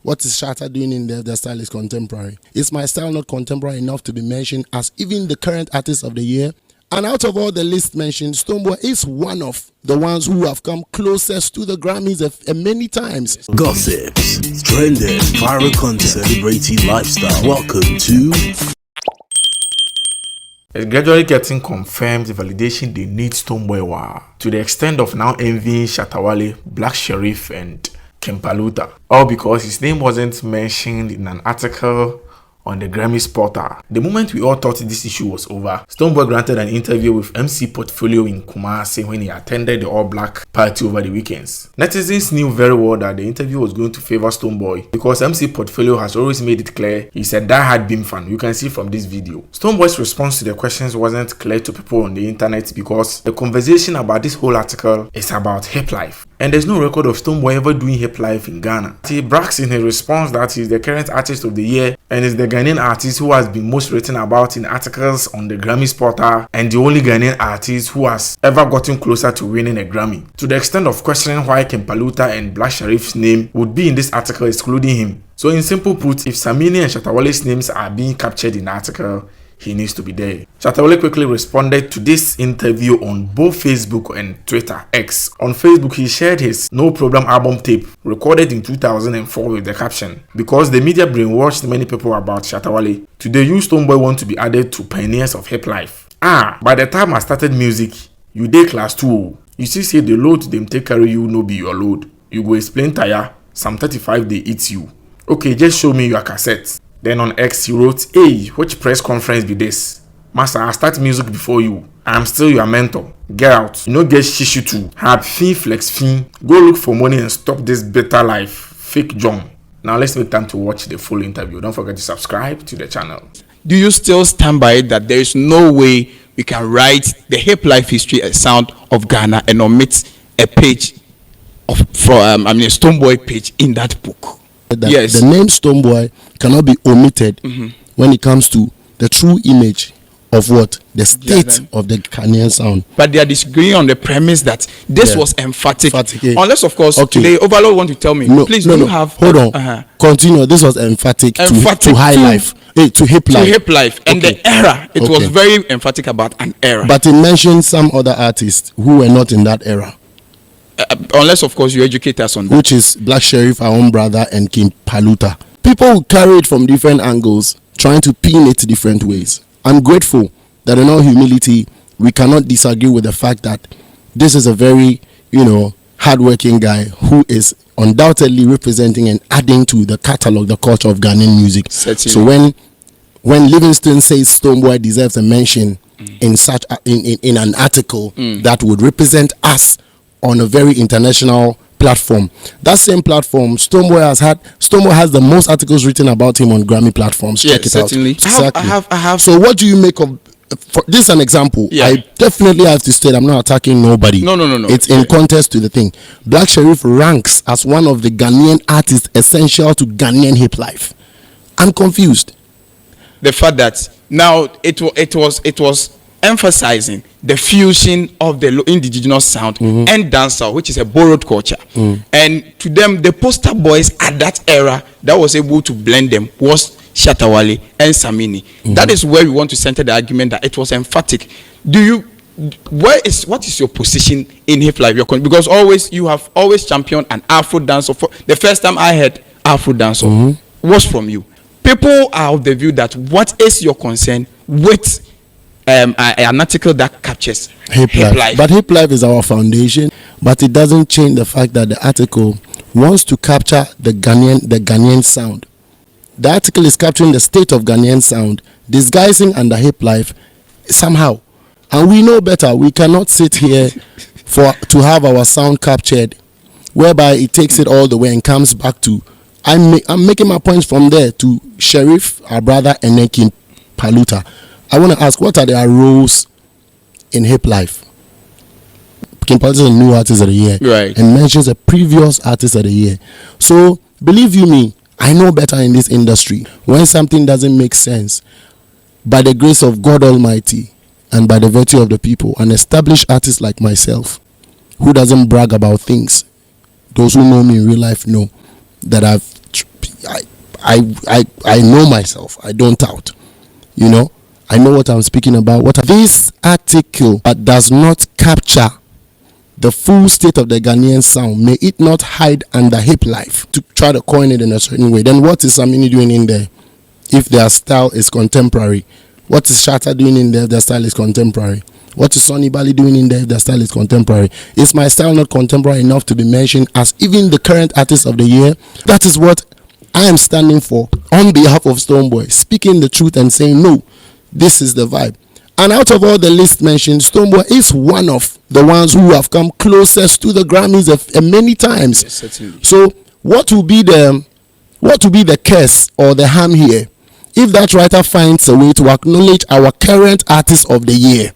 What is Shatta doing in there? The style is contemporary. Is my style not contemporary enough to be mentioned as even the current artist of the year? And out of all the list mentioned, Stonebwoy is one of the ones who have come closest to the Grammys many times. Gossips, trending, viral content, celebrity lifestyle. Welcome to... It's gradually getting confirmed the validation they need Stonebwoy were, to the extent of now envying Shatta Wale, Black Sherif and Paluta. All because his name wasn't mentioned in an article on the Grammys portal. The moment we all thought this issue was over, Stonebwoy granted an interview with MC Portfolio in Kumasi when he attended the all-black party over the weekends. Netizens knew very well that the interview was going to favor Stonebwoy because MC Portfolio has always made it clear he's a die-hard Beam fan. You can see from this video. Stonebwoy's response to the questions wasn't clear to people on the internet because the conversation about this whole article is about hip life. And there's no record of Stonebwoy ever doing hip life in Ghana. He brags in his response that he's the current artist of the year and is the Ghanaian artist who has been most written about in articles on the Grammys portal and the only Ghanaian artist who has ever gotten closer to winning a Grammy. To the extent of questioning why Paluta and Black Sherif's name would be in this article excluding him. So in simple put, if Samini and Shatta Wale's names are being captured in the article, he needs to be there. Shatta Wale quickly responded to this interview on both Facebook and Twitter X. On Facebook, he shared his No Problem album tape recorded in 2004 with the caption, "Because the media brainwashed many people about Shatta Wale, today you Stonebwoy want to be added to pioneers of hip life. By the time I started music, you dey class 2. You see say the load them take carry you no be your load. You go explain tire, some 35 they eat you. Okay, just show me your cassette." Then on X, he wrote, "Hey, which press conference be this? Master, I start music before you. I am still your mentor. Get out. You no get shishu too. Have fin flex fin. Go look for money and stop this better life. Fake John." Now let's make time to watch the full interview. Don't forget to subscribe to the channel. Do you still stand by it that there is no way we can write the hip life history and sound of Ghana and omit a page of a Stonebwoy page in that book? Yes. The name Stonebwoy cannot be omitted when it comes to the true image of what? The state of the Ghanaian sound. But they are disagreeing on the premise that this was emphatic. Unless, of course, the overlord want to tell me, please, do you have... Hold on. Continue. This was emphatic to high life. To hip life. To hip life. And the era, it was very emphatic about an era. But it mentioned some other artists who were not in that era. Unless, of course, you educate us on that. Which is Black Sherif, our own brother, and Paluta. People carry it from different angles, trying to pin it different ways. I'm grateful that in all humility, we cannot disagree with the fact that this is a very, hardworking guy who is undoubtedly representing and adding to the catalog, the culture of Ghanaian music. Certainly. So when Livingston says Stonebwoy deserves a mention in such in an article that would represent us on a very international platform, that same platform, Stonebwoy has the most articles written about him on Grammy platforms. Check it certainly. out. I have. So what do you make of? For this is an example. I definitely have to state I'm not attacking nobody. No. It's in context to the thing. Black Sherif ranks as one of the Ghanaian artists essential to Ghanaian hip life. I'm confused. The fact that now it was emphasizing the fusion of the indigenous sound and dancehall, which is a borrowed culture. And to them, the poster boys at that era that was able to blend them was Shatta Wale and Samini. That is where we want to center the argument that it was emphatic. What is your position in hip life? Because you have always championed an Afro dancehall. The first time I heard Afro dancehall was from you. People are of the view that what is your concern with an article that captures hip life? But hip life is our foundation, but it doesn't change the fact that the article wants to capture the Ghanaian sound. The article is capturing the state of Ghanaian sound, disguising under hip life somehow. And we know better. We cannot sit here to have our sound captured, whereby it takes it all the way and comes back to... I'm making my points from there to Sherif, our brother, and then Paluta. I want to ask, what are their roles in hip life? Paluta is a new artist of the year, right, and mentions a previous artist of the year. So believe you me, I know better in this industry. When something doesn't make sense, by the grace of God Almighty and by the virtue of the people, an established artist like myself, who doesn't brag about things, those who know me in real life know that I've I know myself. I don't doubt. You know, I know what I'm speaking about. What this article but does not capture the full state of the Ghanaian sound. May it not hide under hip life to try to coin it in a certain way. Then what is Samini doing in there if their style is contemporary? What is Shatta doing in there if their style is contemporary? What is Sonny Bali doing in there if their style is contemporary? Is my style not contemporary enough to be mentioned as even the current artist of the year? That is what I am standing for on behalf of Stonebwoy, speaking the truth and saying, no, this is the vibe. And out of all the list mentioned, Stonebwoy is one of the ones who have come closest to the Grammys many times. Yes, certainly. So what will be the curse or the harm here if that writer finds a way to acknowledge our current artist of the year,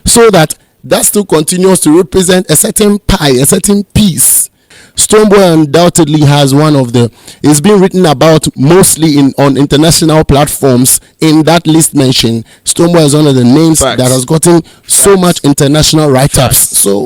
so that still continues to represent a certain pie, a certain piece? Stonebwoy undoubtedly has one of the, it's been written about mostly on international platforms. In that list mentioned, Stonebwoy is one of the names Facts. that has gotten so much international write-ups. So